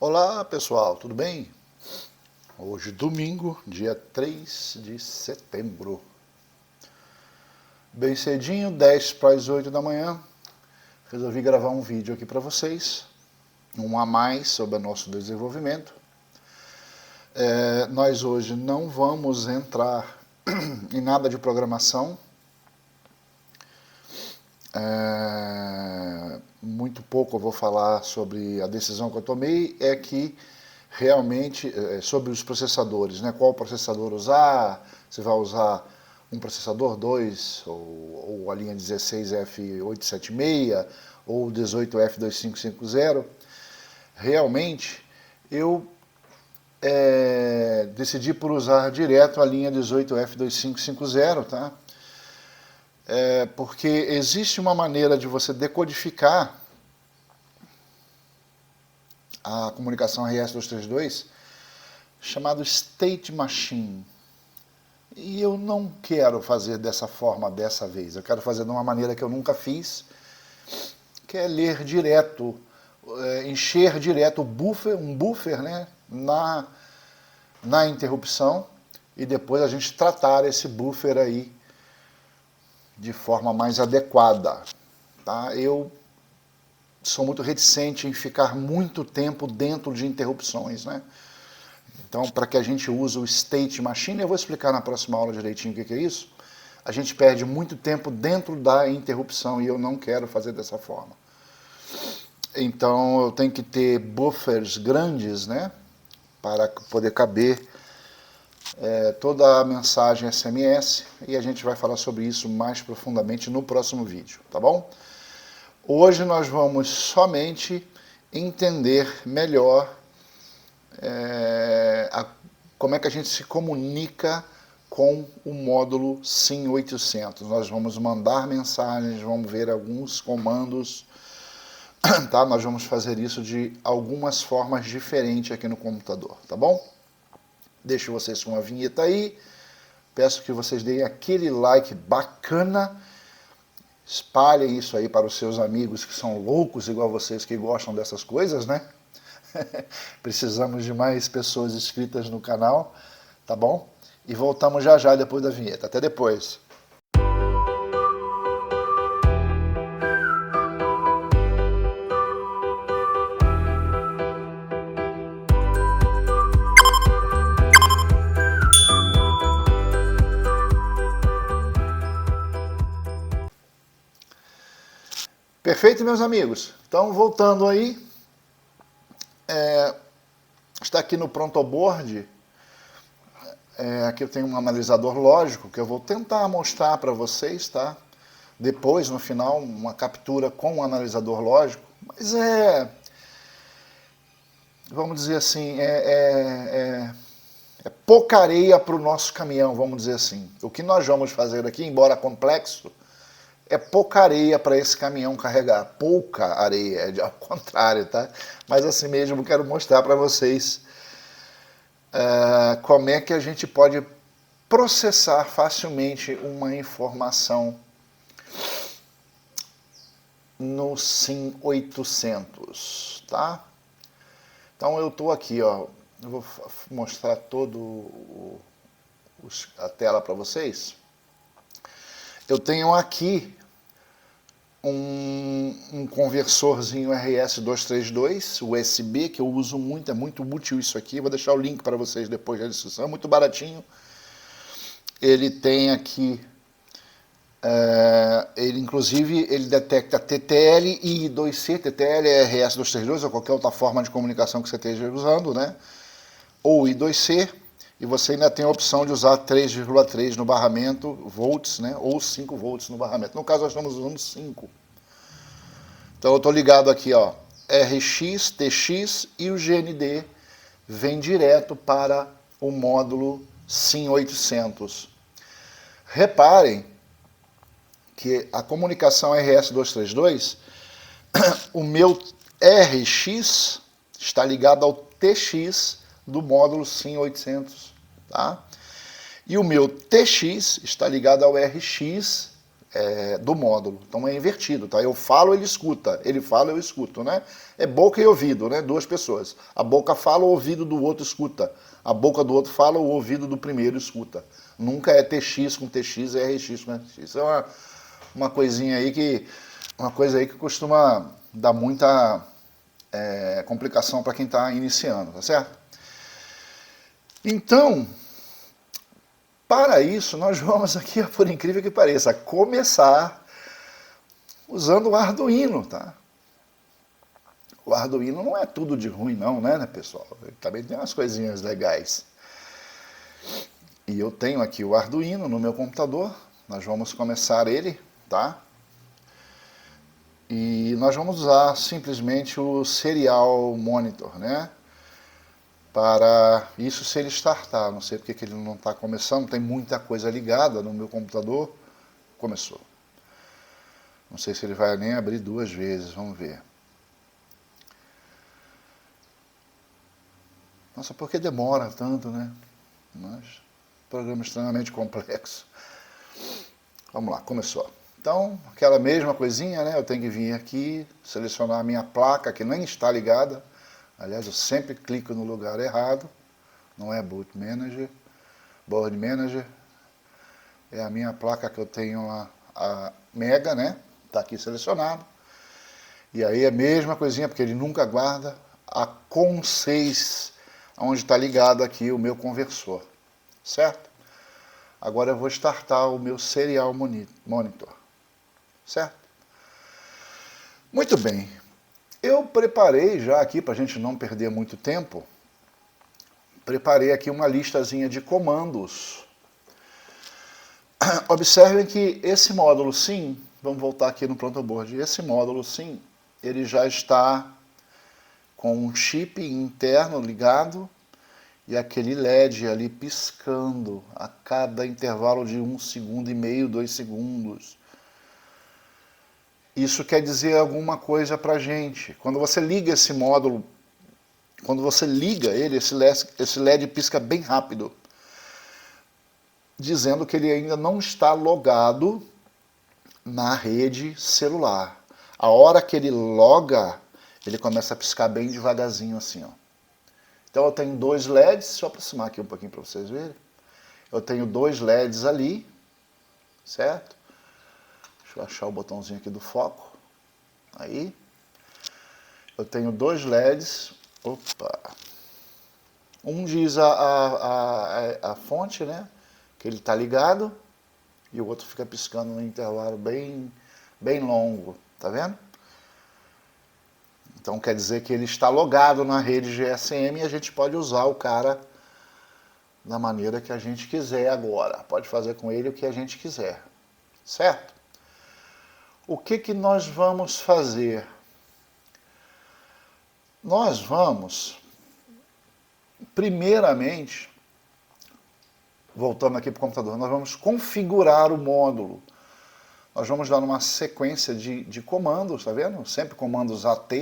Olá pessoal, tudo bem? Hoje domingo, dia 3 de setembro. Bem cedinho, 10 para as 8 da manhã, resolvi gravar um vídeo aqui para vocês, um a mais sobre o nosso desenvolvimento. Nós hoje não vamos entrar em nada de programação, muito pouco eu vou falar sobre a decisão que eu tomei, é que realmente, sobre os processadores, né? Qual processador usar, se vai usar um processador 2, ou a linha 16F876, ou 18F2550, realmente eu decidi por usar direto a linha 18F2550, tá? Porque existe uma maneira de você decodificar a comunicação RS-232 chamado State Machine. E eu não quero fazer dessa forma dessa vez, eu quero fazer de uma maneira que eu nunca fiz, que é ler direto, encher direto um buffer, né, na interrupção, e depois a gente tratar esse buffer aí de forma mais adequada. Tá? Eu sou muito reticente em ficar muito tempo dentro de interrupções, né? Então, para que a gente use o State Machine, eu vou explicar na próxima aula direitinho o que é isso, a gente perde muito tempo dentro da interrupção e eu não quero fazer dessa forma. Então, eu tenho que ter buffers grandes, né, para poder caber toda a mensagem SMS, e a gente vai falar sobre isso mais profundamente no próximo vídeo, tá bom? Hoje nós vamos somente entender melhor como é que a gente se comunica com o módulo SIM800. Nós vamos mandar mensagens, vamos ver alguns comandos, tá? Nós vamos fazer isso de algumas formas diferentes aqui no computador, tá bom? Deixo vocês com a vinheta aí, peço que vocês deem aquele like bacana, espalhem isso aí para os seus amigos que são loucos igual vocês, que gostam dessas coisas, né? Precisamos de mais pessoas inscritas no canal, tá bom? E voltamos já já depois da vinheta. Até depois. Perfeito, meus amigos? Então, voltando aí, está aqui no Prontoboard, aqui eu tenho um analisador lógico que eu vou tentar mostrar para vocês, tá? Depois, no final, uma captura com o analisador lógico, mas vamos dizer assim, pouca areia para o nosso caminhão, vamos dizer assim. O que nós vamos fazer aqui, embora complexo, é pouca areia para esse caminhão carregar, pouca areia, ao contrário, tá? Mas assim mesmo eu quero mostrar para vocês como é que a gente pode processar facilmente uma informação no SIM800, tá? Então eu estou aqui, ó, eu vou mostrar a tela para vocês. Eu tenho aqui um conversorzinho RS-232 USB que eu uso muito, é muito útil isso aqui. Vou deixar o link para vocês depois da descrição, é muito baratinho. Ele tem aqui, inclusive ele detecta TTL e I2C, TTL é RS-232 ou qualquer outra forma de comunicação que você esteja usando, né? Ou I2C. E você ainda tem a opção de usar 3,3 no barramento, volts, né, ou 5 volts no barramento. No caso, nós estamos usando 5. Então, eu estou ligado aqui, ó, RX, TX, e o GND vem direto para o módulo SIM800. Reparem que a comunicação RS-232, o meu RX está ligado ao TX do módulo SIM800, tá? E o meu TX está ligado ao RX, do módulo. Então é invertido, tá? Eu falo, ele escuta. Ele fala, eu escuto, né? É boca e ouvido, né? Duas pessoas. A boca fala, o ouvido do outro escuta. A boca do outro fala, o ouvido do primeiro escuta. Nunca é TX com TX, é RX com RX. É uma coisinha aí que... Uma coisa aí que costuma dar muita complicação para quem está iniciando, tá certo? Então, para isso, nós vamos aqui, por incrível que pareça, começar usando o Arduino, tá? O Arduino não é tudo de ruim não, né, pessoal? Ele também tem umas coisinhas legais. E eu tenho aqui o Arduino no meu computador, nós vamos começar ele, tá? E nós vamos usar simplesmente o Serial Monitor, né? Para isso se ele startar, não sei porque que ele não está começando, tem muita coisa ligada no meu computador, começou. Não sei se ele vai nem abrir duas vezes, vamos ver. Nossa, por que demora tanto, né? Mas, programa extremamente complexo. Vamos lá, começou. Então, aquela mesma coisinha, né? Eu tenho que vir aqui, selecionar a minha placa, que nem está ligada. Aliás, eu sempre clico no lugar errado. Não é Boot Manager. Board Manager. É a minha placa que eu tenho a Mega, né? Está aqui selecionado. E aí a mesma coisinha, porque ele nunca guarda a COM6, onde está ligado aqui o meu conversor. Certo? Agora eu vou startar o meu Serial Monitor. Certo? Muito bem. Eu preparei já aqui, para a gente não perder muito tempo, preparei aqui uma listazinha de comandos. Observem que esse módulo sim, vamos voltar aqui no protoboard, esse módulo sim, ele já está com um chip interno ligado e aquele LED ali piscando a cada intervalo de 1,5 segundo, 2 segundos. Isso quer dizer alguma coisa para a gente. Quando você liga esse módulo, quando você liga ele, esse LED pisca bem rápido, dizendo que ele ainda não está logado na rede celular. A hora que ele loga, ele começa a piscar bem devagarzinho assim, ó. Então eu tenho dois LEDs, deixa eu aproximar aqui um pouquinho para vocês verem. Eu tenho dois LEDs ali, certo? Deixa eu achar o botãozinho aqui do foco. Aí. Eu tenho dois LEDs. Opa! Um diz a fonte, né? Que ele está ligado. E o outro fica piscando num intervalo bem longo. Tá vendo? Então quer dizer que ele está logado na rede GSM e a gente pode usar o cara da maneira que a gente quiser agora. Pode fazer com ele o que a gente quiser. Certo? O que nós vamos fazer? Nós vamos, primeiramente, voltando aqui para o computador, nós vamos configurar o módulo. Nós vamos dar uma sequência de comandos, tá vendo? Sempre comandos AT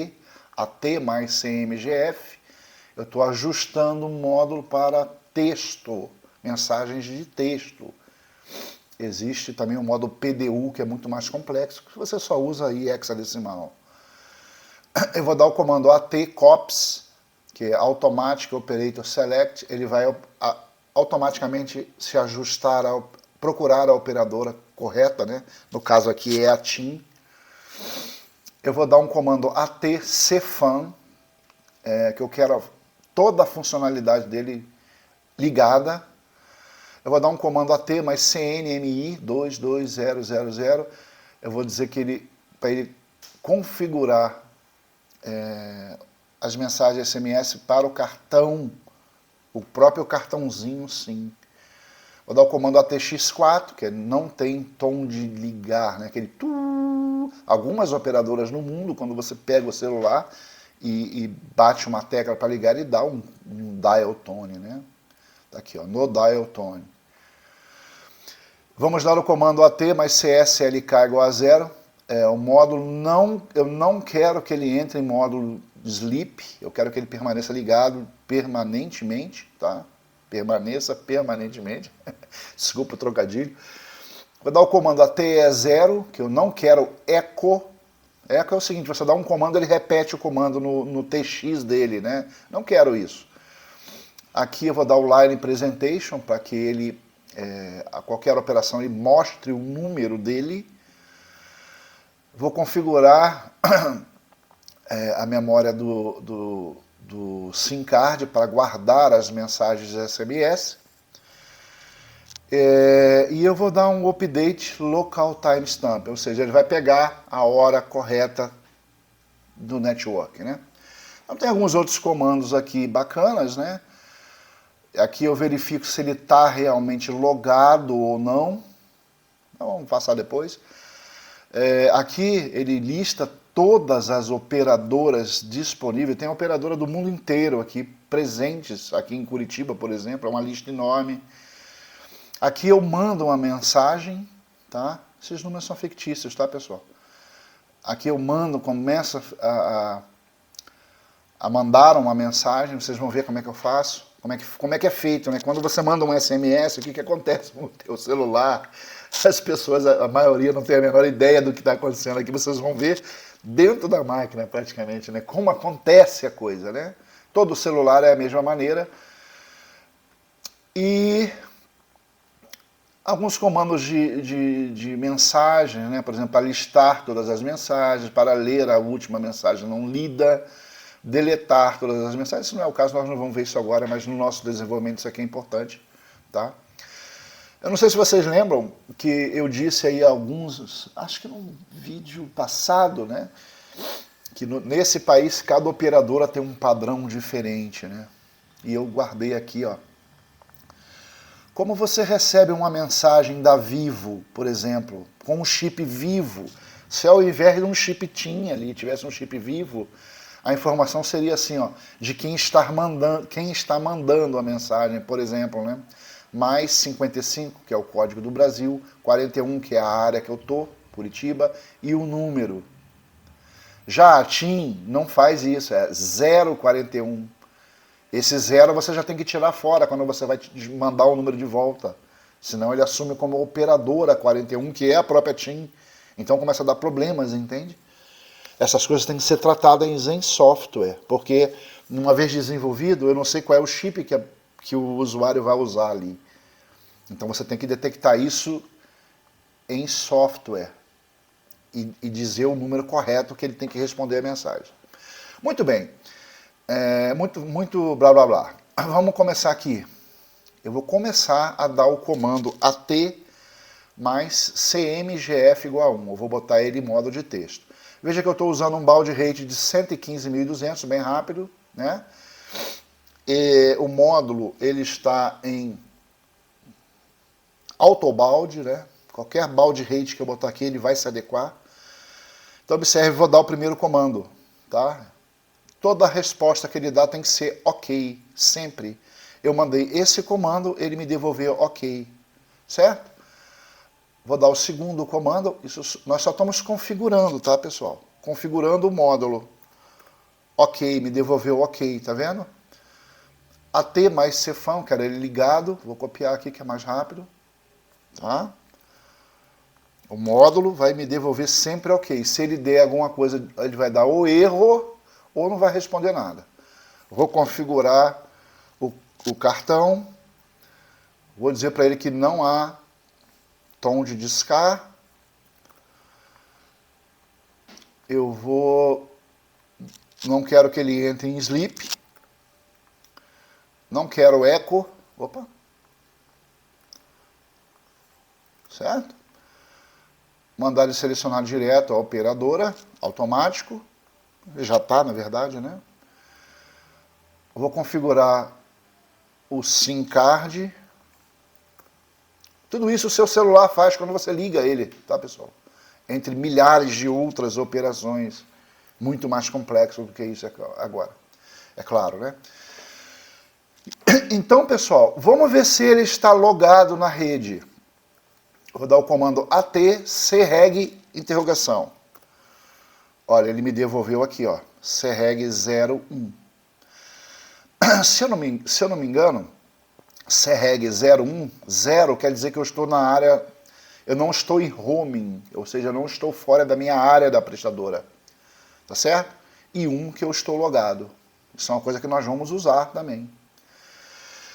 mais CMGF. Eu estou ajustando o módulo para texto, mensagens de texto. Existe também o modo PDU, que é muito mais complexo, que você só usa aí hexadecimal. Eu vou dar o comando AT-COPS, que é Automatic Operator Select, ele vai automaticamente se ajustar, procurar a operadora correta, né? No caso aqui é a TIM. Eu vou dar um comando AT-CFAN, que eu quero toda a funcionalidade dele ligada. Eu vou dar um comando AT mais CNMI 22000. Eu vou dizer que para ele configurar as mensagens SMS para o cartão, o próprio cartãozinho, sim. Vou dar o comando ATX4, que não tem tom de ligar, né? Aquele tu. Algumas operadoras no mundo, quando você pega o celular e bate uma tecla para ligar, ele dá um dial tone, né? Tá aqui, ó, no dial tone. Vamos dar o comando AT mais CSLK igual a 0. O módulo eu não quero que ele entre em módulo sleep, eu quero que ele permaneça ligado permanentemente, tá? Permaneça permanentemente. Desculpa o trocadilho. Vou dar o comando ATE0, que eu não quero eco. Eco é o seguinte, você dá um comando, ele repete o comando no TX dele, né? Não quero isso. Aqui eu vou dar o Line Presentation, para que ele, a qualquer operação, ele mostre o número dele. Vou configurar a memória do SIM card para guardar as mensagens SMS. E eu vou dar um update local timestamp, ou seja, ele vai pegar a hora correta do network, né? Então tem alguns outros comandos aqui bacanas, né? Aqui eu verifico se ele está realmente logado ou não. Então, vamos passar depois. Aqui ele lista todas as operadoras disponíveis. Tem operadora do mundo inteiro aqui presentes, aqui em Curitiba, por exemplo, é uma lista enorme. Aqui eu mando uma mensagem, tá? Esses números são fictícios, tá, pessoal? Aqui eu mando, começo a mandar uma mensagem, vocês vão ver como é que eu faço, como é que é feito, né? Quando você manda um SMS, o que acontece com o teu celular? As pessoas, a maioria não tem a menor ideia do que está acontecendo aqui, vocês vão ver dentro da máquina praticamente, né? Como acontece a coisa, né? Todo celular é a mesma maneira. E alguns comandos de mensagem, né? Por exemplo, para listar todas as mensagens, para ler a última mensagem não lida, deletar todas as mensagens. Isso não é o caso, nós não vamos ver isso agora, mas no nosso desenvolvimento isso aqui é importante, tá? Eu não sei se vocês lembram que eu disse aí alguns, acho que num vídeo passado, né? Que nesse país cada operadora tem um padrão diferente, né? E eu guardei aqui, ó. Como você recebe uma mensagem da Vivo, por exemplo, com um chip Vivo, se ao invés de um chip TIM ali, tivesse um chip Vivo, a informação seria assim, ó, de quem está mandando a mensagem, por exemplo, né? Mais 55, que é o código do Brasil, 41, que é a área que eu tô, Curitiba, e o número. Já a TIM não faz isso, é 041. Esse 0 você já tem que tirar fora quando você vai mandar o número de volta. Senão ele assume como operadora 41, que é a própria TIM. Então começa a dar problemas, entende? Essas coisas têm que ser tratadas em software, porque uma vez desenvolvido, eu não sei qual é o chip que o usuário vai usar ali. Então você tem que detectar isso em software e dizer o número correto que ele tem que responder a mensagem. Muito bem, muito blá blá blá. Vamos começar aqui. Eu vou começar a dar o comando AT mais CMGF igual a 1. Eu vou botar ele em modo de texto. Veja que eu estou usando um baud rate de 115.200, bem rápido, né? E o módulo ele está em autobaud, né? Qualquer baud rate que eu botar aqui ele vai se adequar. Então observe, vou dar o primeiro comando, tá? Toda resposta que ele dá tem que ser ok, sempre. Eu mandei esse comando, ele me devolveu ok, certo? Vou dar o segundo comando, isso nós só estamos configurando, tá, pessoal? Configurando o módulo. Ok, me devolveu ok, tá vendo? AT mais Cefão, quero ele ligado, vou copiar aqui que é mais rápido, tá? O módulo vai me devolver sempre ok. Se ele der alguma coisa, ele vai dar ou erro ou não vai responder nada. Vou configurar o cartão, vou dizer para ele que não há tom de discar. Não quero que ele entre em sleep. Não quero eco. Opa. Certo? Mandar ele selecionar direto a operadora, automático. Ele já está, na verdade, né? Vou configurar o SIM card. Tudo isso o seu celular faz quando você liga ele, tá, pessoal? Entre milhares de outras operações, muito mais complexo do que isso agora. É claro, né? Então, pessoal, vamos ver se ele está logado na rede. Vou dar o comando AT CREG interrogação. Olha, ele me devolveu aqui, ó, CREG 01. Se eu não me engano, CREG 01, 0 quer dizer que eu estou na área Eu não estou em roaming, ou seja, eu não estou fora da minha área da prestadora. Tá certo? E um que eu estou logado. Isso é uma coisa que nós vamos usar também.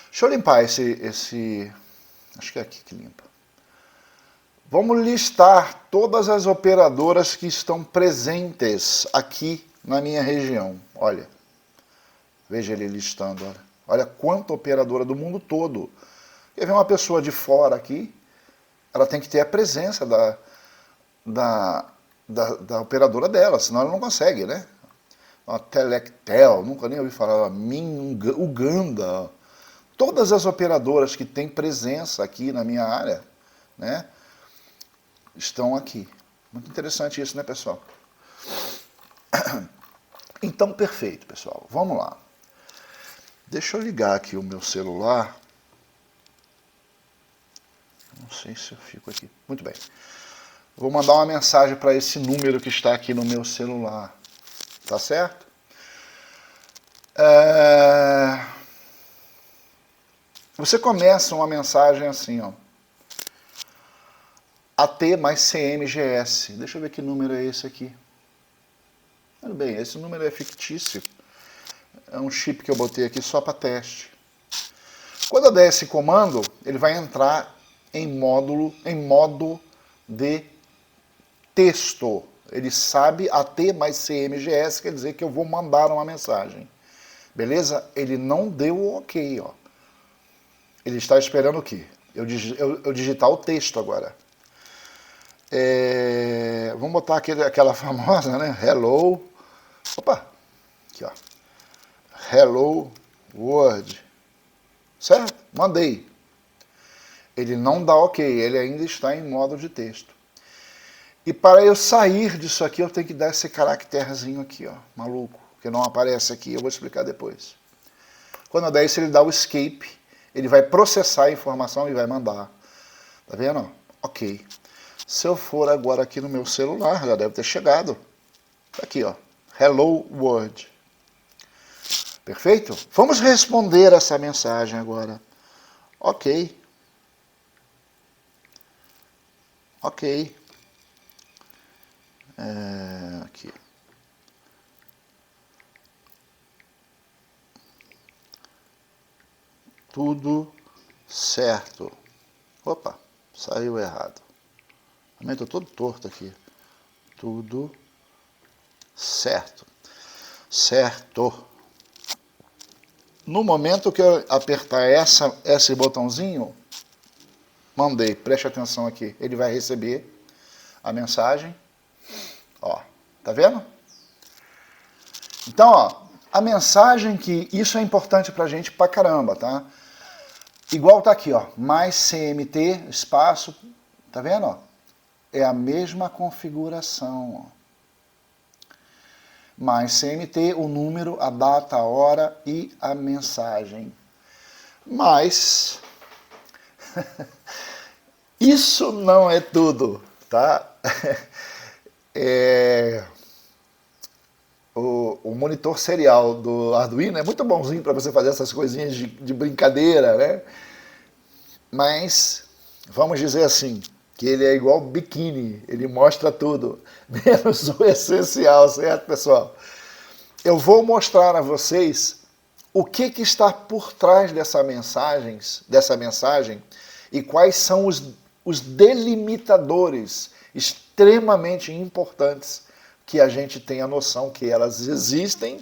Deixa eu limpar esse... Acho que é aqui que limpa. Vamos listar todas as operadoras que estão presentes aqui na minha região. Olha, veja ele listando. Olha quanta operadora do mundo todo. Quer ver uma pessoa de fora aqui, ela tem que ter a presença da operadora dela, senão ela não consegue, né? A Telectel, nunca nem ouvi falar, Uganda, todas as operadoras que têm presença aqui na minha área, né, estão aqui. Muito interessante isso, né, pessoal? Então, perfeito, pessoal. Vamos lá. Deixa eu ligar aqui o meu celular. Não sei se eu fico aqui. Muito bem. Vou mandar uma mensagem para esse número que está aqui no meu celular. Tá certo? Você começa uma mensagem assim, ó. AT mais CMGS. Deixa eu ver que número é esse aqui. Tudo bem, esse número é fictício. É um chip que eu botei aqui só para teste. Quando eu der esse comando, ele vai entrar em modo de texto. Ele sabe AT mais CMGS, quer dizer que eu vou mandar uma mensagem. Beleza? Ele não deu o ok, ó. Ele está esperando o quê? Eu digitar o texto agora. Vamos botar aquela famosa, né? Hello. Opa! Aqui, ó. Hello World. Certo? Mandei. Ele não dá ok, ele ainda está em modo de texto. E para eu sair disso aqui, eu tenho que dar esse caracterzinho aqui, ó, maluco, que não aparece aqui, eu vou explicar depois. Quando eu der isso, ele dá o escape, ele vai processar a informação e vai mandar. Tá vendo? Ok. Se eu for agora aqui no meu celular, já deve ter chegado. Tá aqui, ó. Hello World. Perfeito? Vamos responder essa mensagem agora. Ok. Ok. Aqui. Tudo certo. Opa, saiu errado. Também estou todo torto aqui. Tudo certo. Certo. No momento que eu apertar esse botãozinho, mandei, preste atenção aqui, ele vai receber a mensagem. Ó, tá vendo? Então, ó, a mensagem que isso é importante pra gente pra caramba, tá? Igual tá aqui, ó, mais CMT, espaço, tá vendo, ó? É a mesma configuração, ó. Mais CMT, o número, a data, a hora e a mensagem. Mas isso não é tudo, tá? O monitor serial do Arduino é muito bonzinho para você fazer essas coisinhas de brincadeira, né? Mas vamos dizer assim, que ele é igual biquíni, ele mostra tudo, menos o essencial, certo, pessoal? Eu vou mostrar a vocês o que está por trás dessa mensagem e quais são os delimitadores extremamente importantes que a gente tem a noção que elas existem,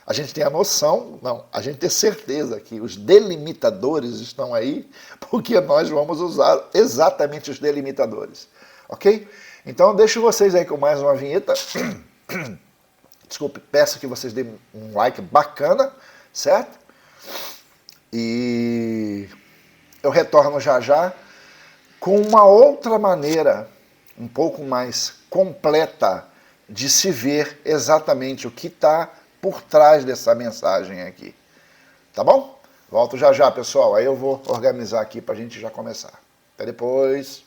a gente tem a noção, não, a gente tem certeza que os delimitadores estão aí, porque nós vamos usar exatamente os delimitadores, ok? Então, deixo vocês aí com mais uma vinheta. Desculpe, peço que vocês deem um like bacana, certo? E eu retorno já já com uma outra maneira, um pouco mais completa, de se ver exatamente o que está por trás dessa mensagem aqui. Tá bom? Volto já já, pessoal. Aí eu vou organizar aqui para a gente já começar. Até depois.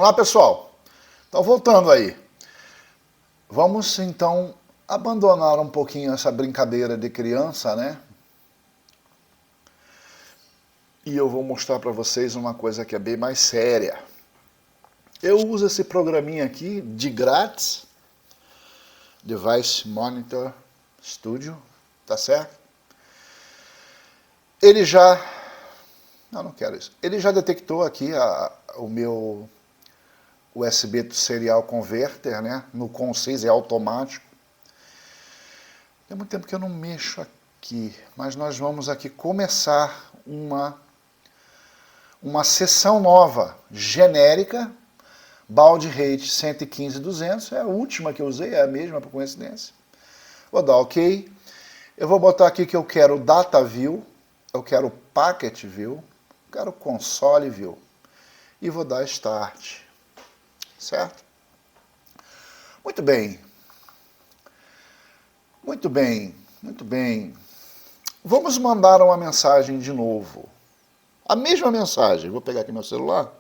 Vamos lá, pessoal. Então, voltando aí. Vamos, então, abandonar um pouquinho essa brincadeira de criança, né? E eu vou mostrar para vocês uma coisa que é bem mais séria. Eu uso esse programinha aqui de grátis, Device Monitor Studio, tá certo? Ele já... não quero isso. Ele já detectou aqui o meu USB Serial Converter, né? No COM 6 é automático. Tem muito tempo que eu não mexo aqui, mas nós vamos aqui começar uma sessão nova, genérica, Baud Rate 115.200, é a última que eu usei, é a mesma por coincidência. Vou dar OK. Eu vou botar aqui que eu quero Data View, eu quero Packet View, eu quero Console View. E vou dar Start. Certo? Muito bem. Muito bem, muito bem. Vamos mandar uma mensagem de novo. A mesma mensagem. Vou pegar aqui meu celular.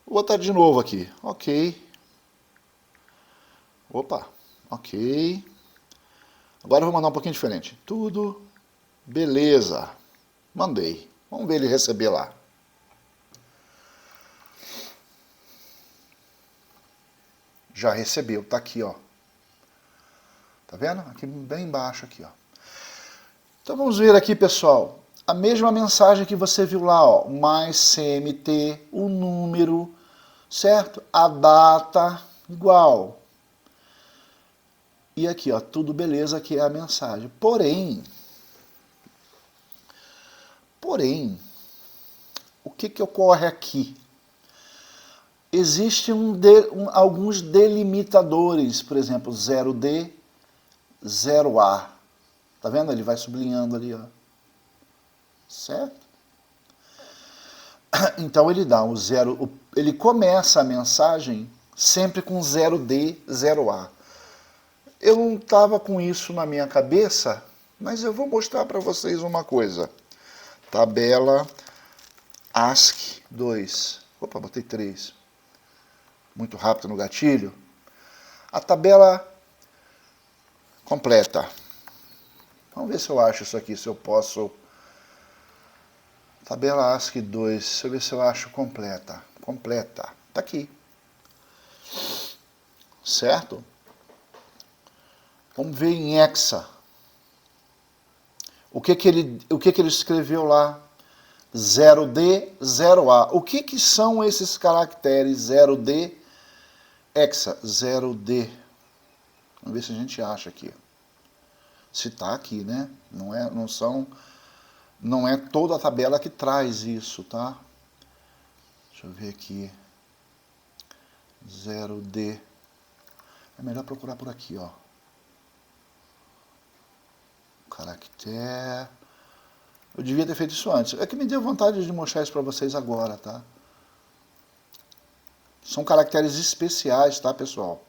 Vou botar de novo aqui. OK. Opa. OK. Agora eu vou mandar um pouquinho diferente. Tudo beleza. Mandei. Vamos ver ele receber lá. Já recebeu. Tá aqui, ó. Tá vendo? Aqui bem embaixo aqui, ó. Então vamos ver aqui, pessoal. A mesma mensagem que você viu lá, ó, mais CMT, o número, certo? A data, igual. E aqui, ó, tudo beleza, aqui é a mensagem. Porém, o que ocorre aqui? Existem alguns delimitadores, por exemplo, 0D, 0A. Tá vendo? Ele vai sublinhando ali, ó. Certo? Então ele dá o 0, ele começa a mensagem sempre com 0D, 0A. Eu não estava com isso na minha cabeça, mas eu vou mostrar para vocês uma coisa. Tabela ASCII 2. Opa, botei 3. Muito rápido no gatilho. A tabela completa. Vamos ver se eu acho isso aqui, se eu posso... Tabela ASCII 2, deixa eu ver se eu acho completa. Completa, tá aqui. Certo? Vamos ver em hexa. O que ele escreveu lá? 0D, 0A. O que são esses caracteres 0D, hexa, 0D? Vamos ver se a gente acha aqui. Se tá aqui, né? Não é toda a tabela que traz isso, tá? Deixa eu ver aqui. 0D. É melhor procurar por aqui, ó. Caractere. Eu devia ter feito isso antes. É que me deu vontade de mostrar isso para vocês agora, tá? São caracteres especiais, tá, pessoal?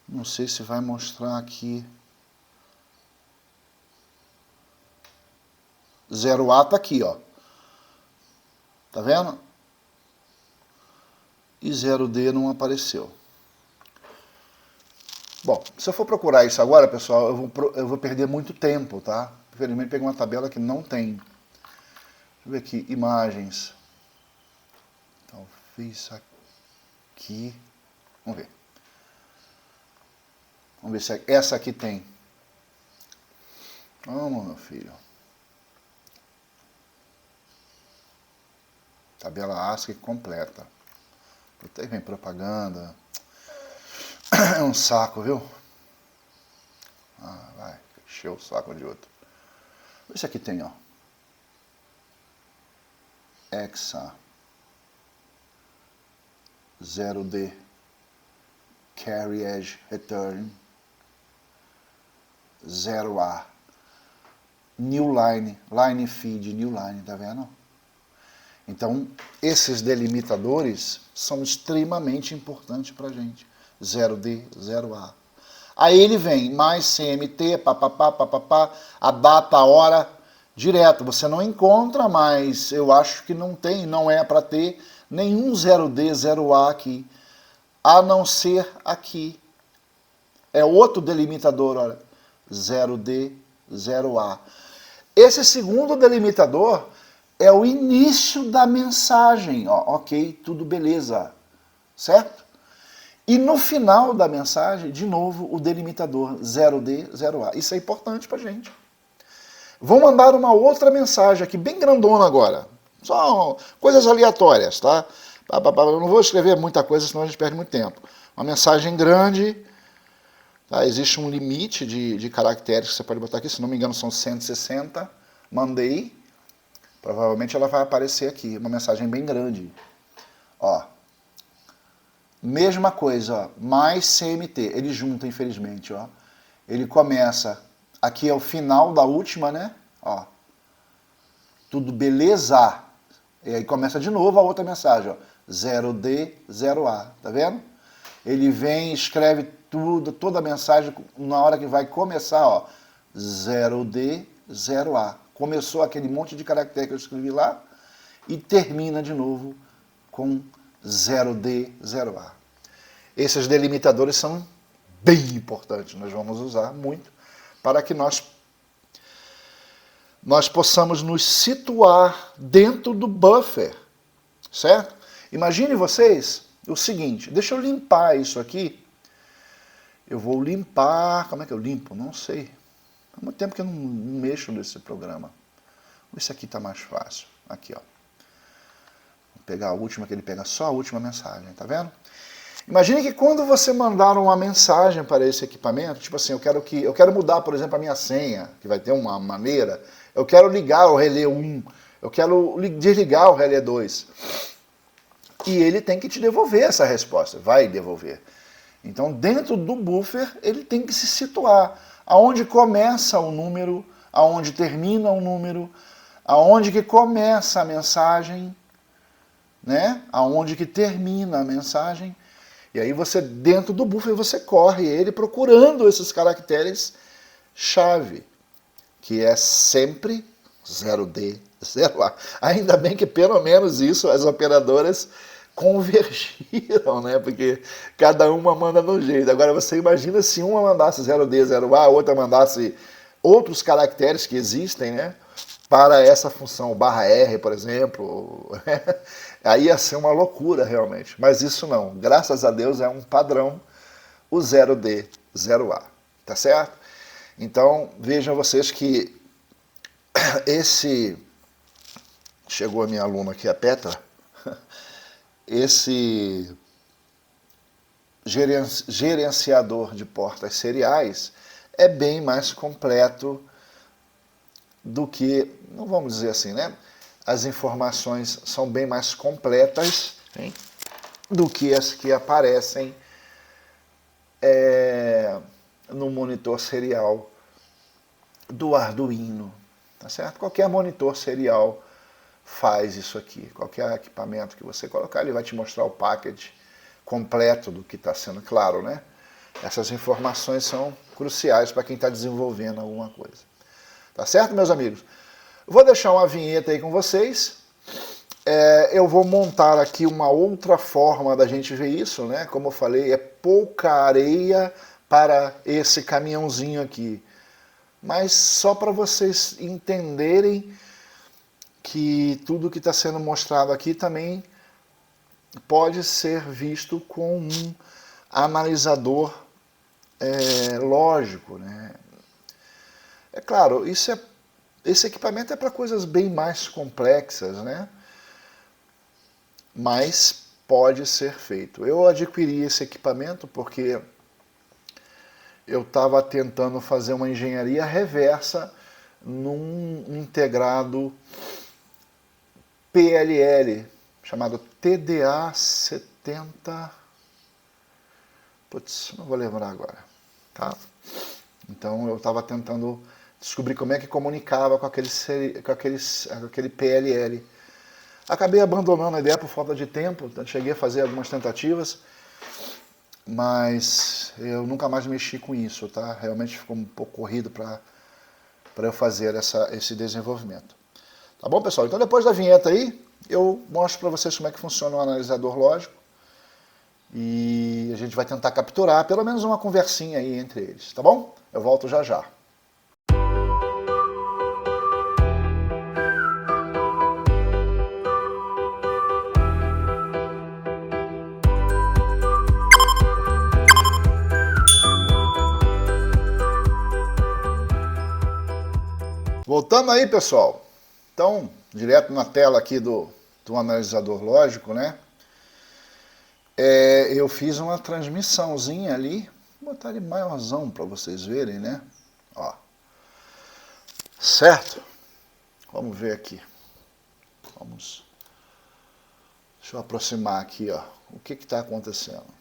Não sei se vai mostrar aqui. 0A tá aqui, ó. Tá vendo? E 0D não apareceu. Bom, se eu for procurar isso agora, pessoal, eu vou perder muito tempo, tá? Infelizmente peguei uma tabela que não tem. Deixa eu ver aqui, imagens. Talvez aqui. Vamos ver. Vamos ver se essa aqui tem. Vamos, meu filho. Tabela ASCII completa. Até vem propaganda. É um saco, viu? Ah, vai. Encheu o saco de outro. Esse aqui tem, ó. Hexa. 0D. Carry Edge Return. 0A. New Line. Line Feed, New Line, tá vendo? Então, esses delimitadores são extremamente importantes para a gente. 0D, 0A. Aí ele vem, mais CMT, papapá, a data, a hora, direto. Você não encontra mais, eu acho que não tem, não é para ter nenhum 0D, 0A aqui, a não ser aqui. É outro delimitador, olha, 0D, 0A. Esse segundo delimitador é o início da mensagem, ó, ok, tudo beleza, certo? E no final da mensagem, de novo, o delimitador 0D, 0A. Isso é importante pra gente. Vou mandar uma outra mensagem aqui, bem grandona agora. Só coisas aleatórias, tá? Eu não vou escrever muita coisa, senão a gente perde muito tempo. Uma mensagem grande, tá? Existe um limite de caracteres que você pode botar aqui, se não me engano são 160. Mandei. Provavelmente ela vai aparecer aqui, uma mensagem bem grande. Ó. Mesma coisa, ó, mais CMT. Ele junta, infelizmente, ó. Ele começa, aqui é o final da última, né? Ó. Tudo beleza. E aí começa de novo a outra mensagem, ó. 0D, 0A, tá vendo? Ele vem, escreve tudo, toda a mensagem, na hora que vai começar, ó. 0D, 0A. Começou aquele monte de caractere que eu escrevi lá e termina de novo com 0D, 0A. Esses delimitadores são bem importantes, nós vamos usar muito para que nós possamos nos situar dentro do buffer, certo? Imagine vocês o seguinte, deixa eu limpar isso aqui, eu vou limpar, como é que eu limpo? Não sei, há muito tempo que eu não mexo nesse programa. Esse aqui está mais fácil, aqui ó. Vou pegar a última, que ele pega só a última mensagem, tá vendo? Imagine que quando você mandar uma mensagem para esse equipamento, tipo assim, eu quero mudar, por exemplo, a minha senha, que vai ter uma maneira, eu quero ligar o relé 1, eu quero desligar o relé 2. E ele tem que te devolver essa resposta, vai devolver. Então, dentro do buffer, ele tem que se situar. Aonde começa o número, aonde termina o número, aonde que começa a mensagem, né? Aonde que termina a mensagem. E aí você, dentro do buffer, você corre ele procurando esses caracteres chave, que é sempre 0D, 0A. Ainda bem que pelo menos isso as operadoras convergiram, né? Porque cada uma manda no jeito. Agora você imagina se uma mandasse 0D, 0A, a outra mandasse outros caracteres que existem, né? Para essa função, /R, por exemplo. Aí ia ser uma loucura, realmente. Mas isso não. Graças a Deus é um padrão, o 0D, 0A. Tá certo? Então, vejam vocês que esse... Chegou a minha aluna aqui, a Petra. Esse gerenciador de portas seriais é bem mais completo do que, não vamos dizer assim, né? As informações são bem mais completas, hein, do que as que aparecem no monitor serial do Arduino, tá certo? Qualquer monitor serial faz isso aqui. Qualquer equipamento que você colocar, ele vai te mostrar o package completo do que está sendo claro, né? Essas informações são cruciais para quem está desenvolvendo alguma coisa. Tá certo, meus amigos? Vou deixar uma vinheta aí com vocês. Eu vou montar aqui uma outra forma da gente ver isso, né? Como eu falei, é pouca areia para esse caminhãozinho aqui. Mas só para vocês entenderem que tudo que está sendo mostrado aqui também pode ser visto com um analisador lógico, né? É claro, esse equipamento é para coisas bem mais complexas, né? Mas pode ser feito. Eu adquiri esse equipamento porque eu estava tentando fazer uma engenharia reversa num integrado PLL, chamado TDA70... Putz, não vou lembrar agora, tá? Então eu estava tentando descobrir como é que comunicava com aquele PLL. Acabei abandonando a ideia por falta de tempo, cheguei a fazer algumas tentativas, mas eu nunca mais mexi com isso, tá? Realmente ficou um pouco corrido para eu fazer esse desenvolvimento. Tá bom, pessoal? Então depois da vinheta aí, eu mostro para vocês como é que funciona o analisador lógico e a gente vai tentar capturar pelo menos uma conversinha aí entre eles, tá bom? Eu volto já já. Voltando aí, pessoal. Então, direto na tela aqui do analisador lógico, né? Eu fiz uma transmissãozinha ali. Vou botar ele maiorzão para vocês verem, né? Ó. Certo? Vamos ver aqui. Deixa eu aproximar aqui, ó. O que está acontecendo?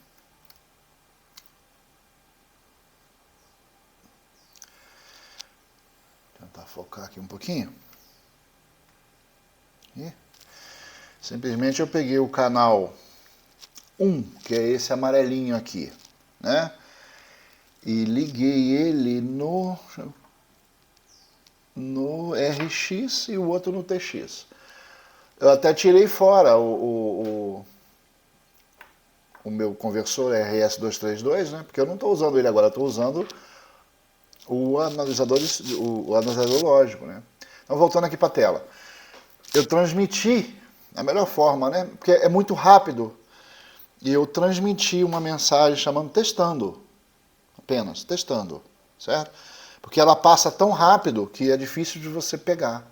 Tentar focar aqui um pouquinho. E simplesmente eu peguei o canal 1, que é esse amarelinho aqui, né? E liguei ele no RX e o outro no TX. Eu até tirei fora o meu conversor RS232, né? Porque eu não estou usando ele agora, eu estou usando o analisador lógico, né? Então, voltando aqui para a tela. Eu transmiti da melhor forma, né? Porque é muito rápido. E eu transmiti uma mensagem chamando testando. Apenas testando, certo? Porque ela passa tão rápido que é difícil de você pegar.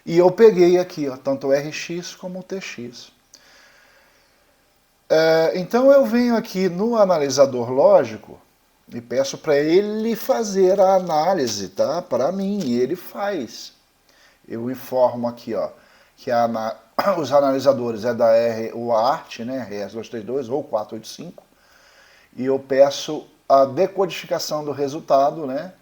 E eu peguei aqui, ó, tanto o RX como o TX. Então eu venho aqui no analisador lógico e peço para ele fazer a análise, tá? Para mim, e ele faz. Eu informo aqui, ó, que os analisadores é da ART, né, RS232 ou 485, e eu peço a decodificação do resultado, né,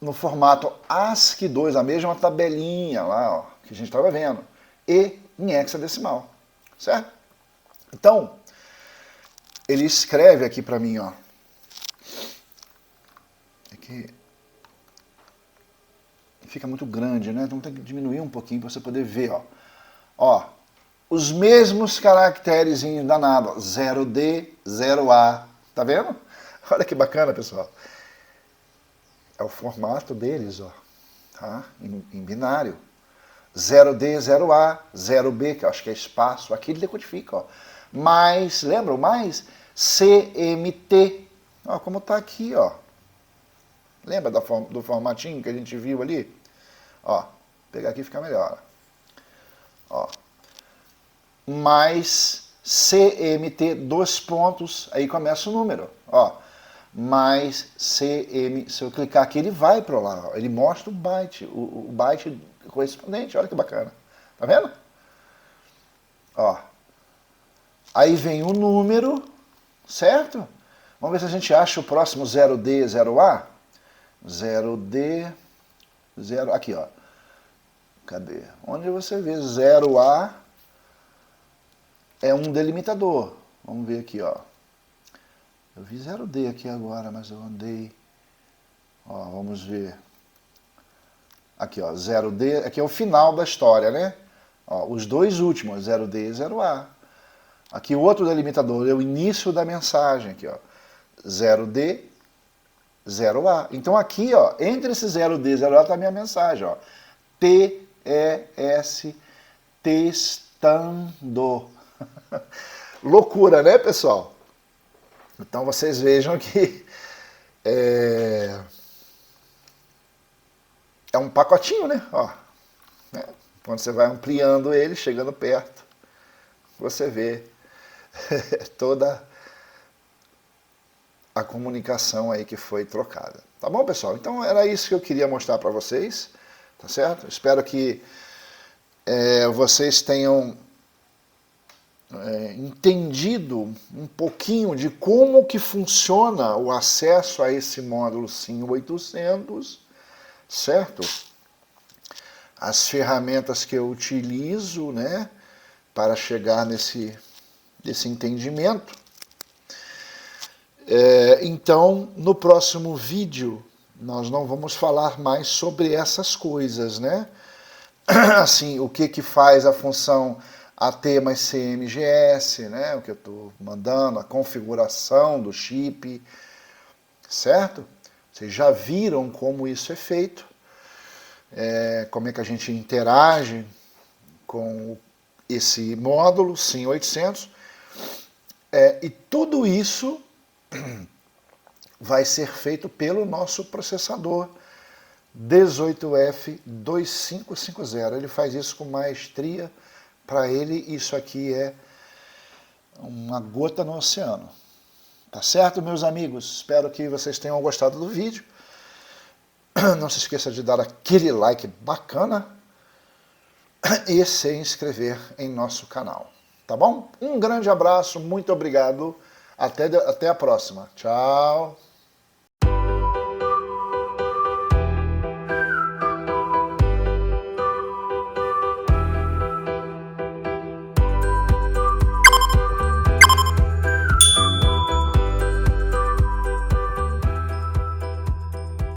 no formato ASCII2, a mesma tabelinha lá, ó, que a gente estava vendo, e em hexadecimal, certo? Então, ele escreve aqui para mim, ó, aqui fica muito grande, né? Então tem que diminuir um pouquinho para você poder ver, ó. Ó, os mesmos caracteres danados, 0D, 0A, tá vendo? Olha que bacana, pessoal. É o formato deles, ó, tá? Em binário. 0D, 0A, 0B, que eu acho que é espaço, aqui ele decodifica, ó. Mais, lembram? Mais CMT, ó, como tá aqui, ó. Lembra do formatinho que a gente viu ali? Ó, vou pegar aqui e fica melhor. Ó. Mais CMT, 2 pontos, aí começa o número. Ó. Mais CM, se eu clicar aqui, ele vai para lá. Ó. Ele mostra o byte, o byte correspondente. Olha que bacana. Tá vendo? Ó. Aí vem o número, certo? Vamos ver se a gente acha o próximo 0D, 0A. 0D, 0, aqui ó, cadê? Onde você vê 0A é um delimitador, vamos ver aqui ó, eu vi 0D aqui agora, mas eu andei, ó, vamos ver, aqui ó, 0D, aqui é o final da história, né? Ó, os dois últimos, 0D e 0A, aqui o outro delimitador é o início da mensagem, aqui ó, 0D, 0A. Então aqui, ó, entre esse 0D e 0A está a minha mensagem, ó. TES, testando. Loucura, né, pessoal? Então vocês vejam que é um pacotinho, né? Ó, né? Quando você vai ampliando ele, chegando perto, você vê toda a comunicação aí que foi trocada. Tá bom, pessoal? Então era isso que eu queria mostrar para vocês, tá certo? Espero que vocês tenham entendido um pouquinho de como que funciona o acesso a esse módulo SIM 800, certo? As ferramentas que eu utilizo, né, para chegar nesse entendimento. Então, no próximo vídeo, nós não vamos falar mais sobre essas coisas, né? assim, o que faz a função AT mais CMGS, né? O que eu estou mandando, a configuração do chip, certo? Vocês já viram como isso é feito, como é que a gente interage com esse módulo SIM 800, e tudo isso vai ser feito pelo nosso processador 18F2550. Ele faz isso com maestria. Para ele, isso aqui é uma gota no oceano. Tá certo, meus amigos? Espero que vocês tenham gostado do vídeo. Não se esqueça de dar aquele like bacana e se inscrever em nosso canal. Tá bom? Um grande abraço, muito obrigado. Até a próxima. Tchau.